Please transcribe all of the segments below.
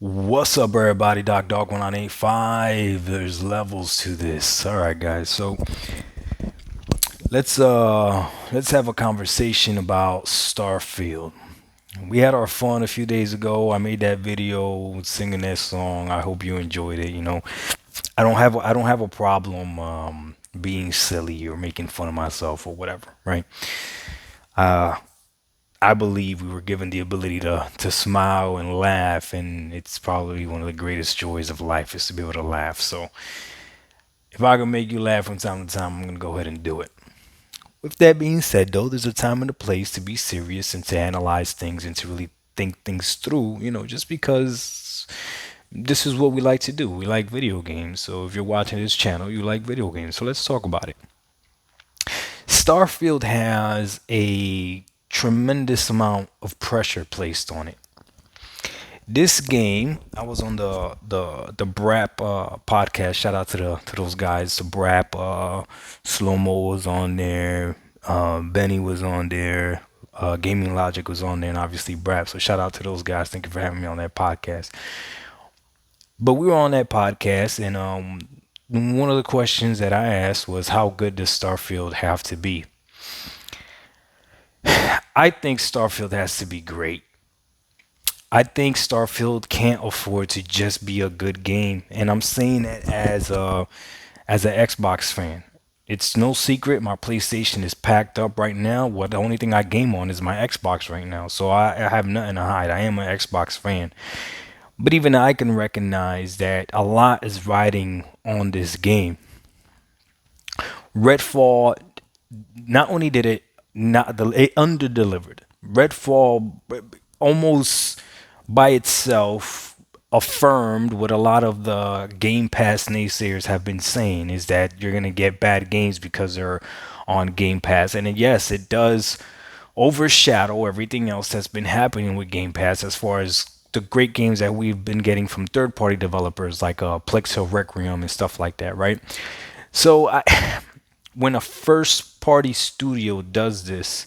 What's up, everybody? Dog 1985. There's levels to this. All right, guys. So let's have a conversation about Starfield. We had our fun a few days ago. I made that video singing that song. I hope you enjoyed it. I don't have a problem being silly or making fun of myself or whatever, right? I believe we were given the ability to smile and laugh, and it's probably one of the greatest joys of life is to be able to laugh. So if I can make you laugh from time to time, I'm gonna go ahead and do it. With that being said, though, there's a time and a place to be serious and to analyze things and to really think things through. Just because this is what we like to do. We like video games. So if you're watching this channel, you like video games. So let's talk about it. Starfield has a tremendous amount of pressure placed on it. This game, I was on the Brap podcast. Shout out to those guys. The Brap, Slow Mo was on there. Benny was on there. Gaming Logic was on there, and obviously Brap. So shout out to those guys. Thank you for having me on that podcast. But we were on that podcast, and one of the questions that I asked was, how good does Starfield have to be? I think Starfield has to be great. I think Starfield can't afford to just be a good game, and I'm saying that as an Xbox fan. It's no secret my PlayStation is packed up right now. What the only thing I game on is my Xbox right now, so I have nothing to hide. I am an Xbox fan, but even I can recognize that a lot is riding on this game. Redfall, not only did it not it under delivered. Redfall almost by itself affirmed what a lot of the Game Pass naysayers have been saying is that you're gonna get bad games because they're on Game Pass, and yes, it does overshadow everything else that's been happening with Game Pass as far as the great games that we've been getting from third-party developers like Plex Hill Requiem and stuff like that, right? So when a first-party studio does this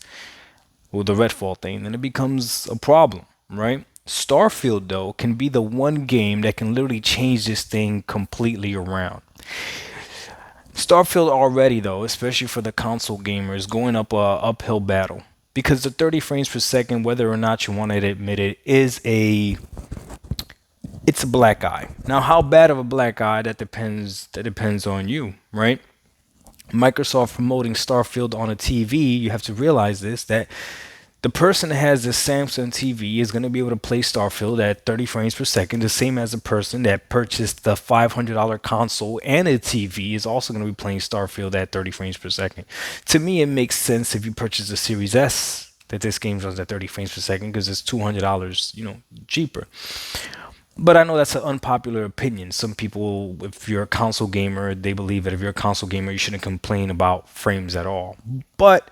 with the Redfall thing, then it becomes a problem, right? Starfield, though, can be the one game that can literally change this thing completely around. Starfield already, though, especially for the console gamers, going up a uphill battle because the 30 frames per second, whether or not you want to admit it, it's a black eye. Now, how bad of a black eye that depends. That depends on you, right? Microsoft promoting Starfield on a TV, you have to realize this that the person that has this Samsung TV is going to be able to play Starfield at 30 frames per second, the same as the person that purchased the $500 console and a TV is also going to be playing Starfield at 30 frames per second. To me, it makes sense if you purchase the Series S that this game runs at 30 frames per second because it's $200, cheaper. But I know that's an unpopular opinion. Some people, if you're a console gamer, they believe that if you're a console gamer, you shouldn't complain about frames at all. But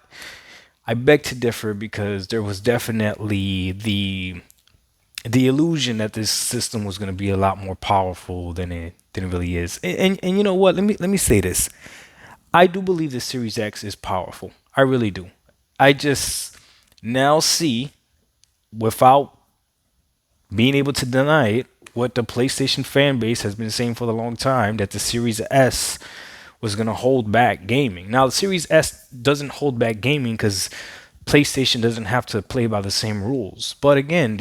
I beg to differ because there was definitely the illusion that this system was going to be a lot more powerful than it really is. And you know what? Let me say this. I do believe the Series X is powerful. I really do. I just now see, without being able to deny it, what the PlayStation fan base has been saying for a long time, that the Series S was going to hold back gaming. Now, the Series S doesn't hold back gaming because PlayStation doesn't have to play by the same rules. But again,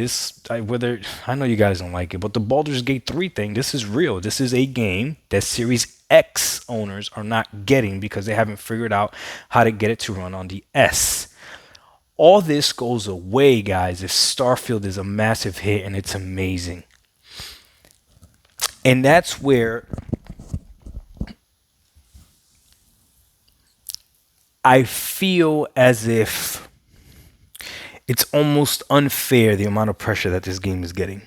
whether I know you guys don't like it, but the Baldur's Gate 3 thing, this is real. This is a game that Series X owners are not getting because they haven't figured out how to get it to run on the S. All this goes away, guys, if Starfield is a massive hit and it's amazing. And that's where I feel as if it's almost unfair the amount of pressure that this game is getting.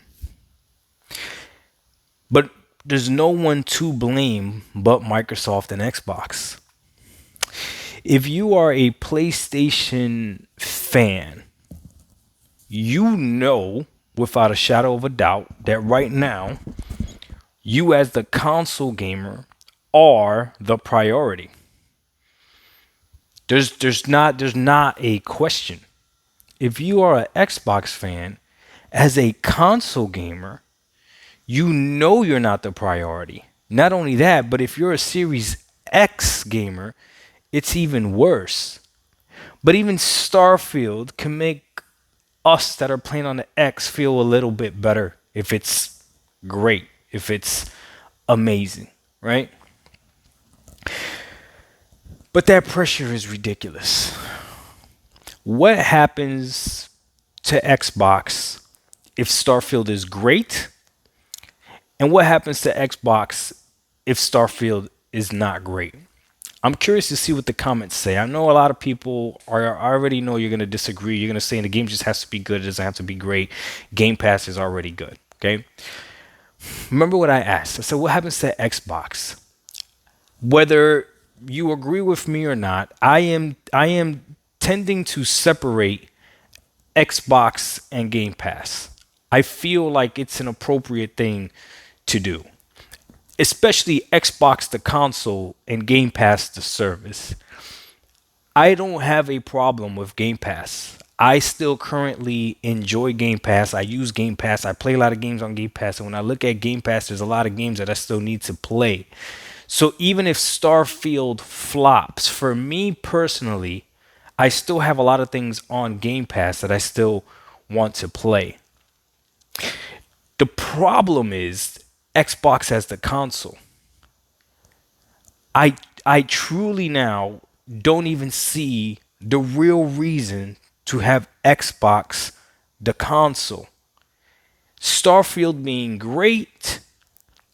But there's no one to blame but Microsoft and Xbox. If you are a PlayStation fan, you know without a shadow of a doubt that right now, you as the console gamer are the priority. There's not a question. If you are an Xbox fan, as a console gamer, you know you're not the priority. Not only that, but if you're a Series X gamer, it's even worse. But even Starfield can make us that are playing on the X feel a little bit better if it's great, if it's amazing, right? But that pressure is ridiculous. What happens to Xbox if Starfield is great? And what happens to Xbox if Starfield is not great? I'm curious to see what the comments say. I know a lot of people are I already know you're going to disagree. You're going to say the game just has to be good. It doesn't have to be great. Game Pass is already good. Okay. Remember what I asked? I said, what happens to Xbox? Whether you agree with me or not, I am tending to separate Xbox and Game Pass. I feel like it's an appropriate thing to do, especially Xbox the console and Game Pass the service. I don't have a problem with Game Pass. I still currently enjoy Game Pass. I use Game Pass. I play a lot of games on Game Pass. And when I look at Game Pass, there's a lot of games that I still need to play. So even if Starfield flops, for me personally, I still have a lot of things on Game Pass that I still want to play. The problem is Xbox as the console. I truly now don't even see the real reason to have Xbox the console. Starfield being great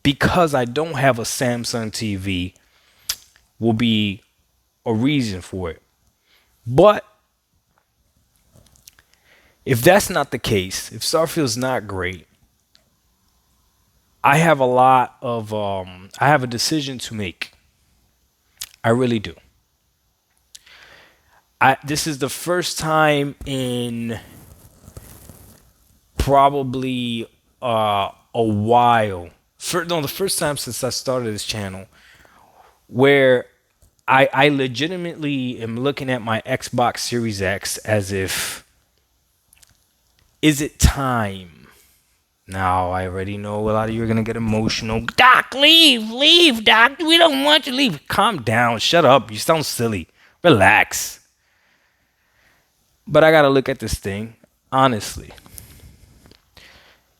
because I don't have a Samsung TV will be a reason for it. But if that's not the case, if Starfield's not great, I have a decision to make. I really do. This is the first time in probably a while. No, the first time since I started this channel where I legitimately am looking at my Xbox Series X as if, is it time? Now, I already know a lot of you are going to get emotional. Doc, leave, Doc. We don't want you to leave. Calm down. Shut up. You sound silly. Relax. But I got to look at this thing honestly.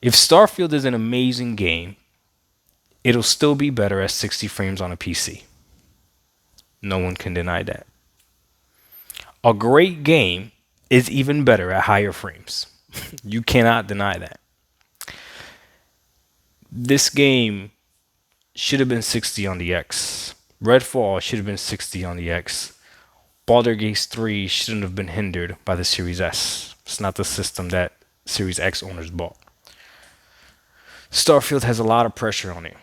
If Starfield is an amazing game, it'll still be better at 60 frames on a PC. No one can deny that. A great game is even better at higher frames. You cannot deny that. This game should have been 60 on the X. Redfall should have been 60 on the X. Baldur's Gate 3 shouldn't have been hindered by the Series S. It's not the system that Series X owners bought. Starfield has a lot of pressure on it.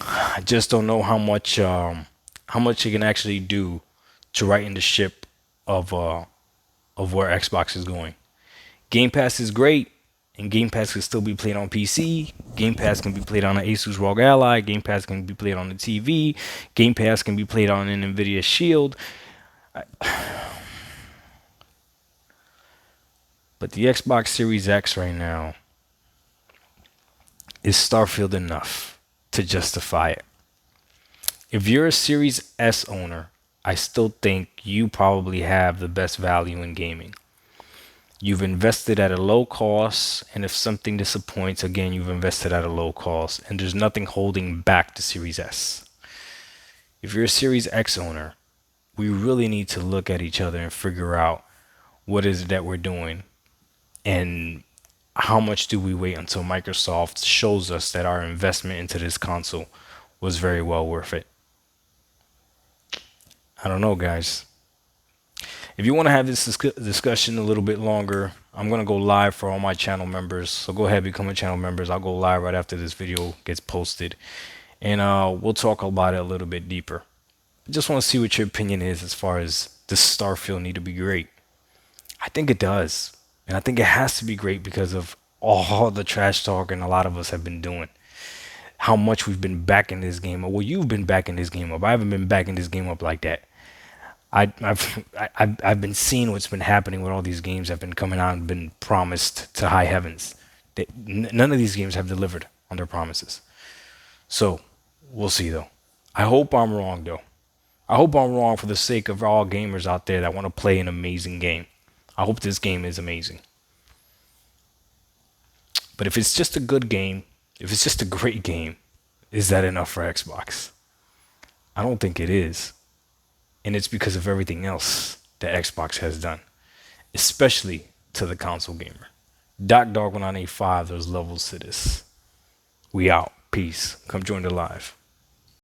I just don't know how much it can actually do to right in the ship of where Xbox is going. Game Pass is great, and Game Pass can still be played on PC. Game Pass can be played on an Asus ROG Ally. Game Pass can be played on the TV. Game Pass can be played on an Nvidia Shield. But the Xbox Series X right now, is Starfield enough to justify it? If you're a Series S owner, I still think you probably have the best value in gaming. You've invested at a low cost, and if something disappoints, again, you've invested at a low cost, and there's nothing holding back the Series S. If you're a Series X owner, we really need to look at each other and figure out what is it that we're doing, and how much do we wait until Microsoft shows us that our investment into this console was very well worth it. I don't know, guys. If you want to have this discussion a little bit longer, I'm going to go live for all my channel members. So go ahead, become a channel members. I'll go live right after this video gets posted. And we'll talk about it a little bit deeper. I just want to see what your opinion is as far as does Starfield need to be great? I think it does. And I think it has to be great because of all the trash talking a lot of us have been doing. How much we've been backing this game up. Well, you've been backing this game up. I haven't been backing this game up like that. I've been seeing what's been happening with all these games that have been coming out and been promised to high heavens None of these games have delivered on their promises. So we'll see though. I hope I'm wrong though. I hope I'm wrong for the sake of all gamers out there that want to play an amazing game. I hope this game is amazing. But if it's just a good game, if it's just a great game, is that enough for Xbox? I don't think it is. And it's because of everything else that Xbox has done, especially to the console gamer. Doc Dog 1985, there's levels to this. We out. Peace. Come join the live.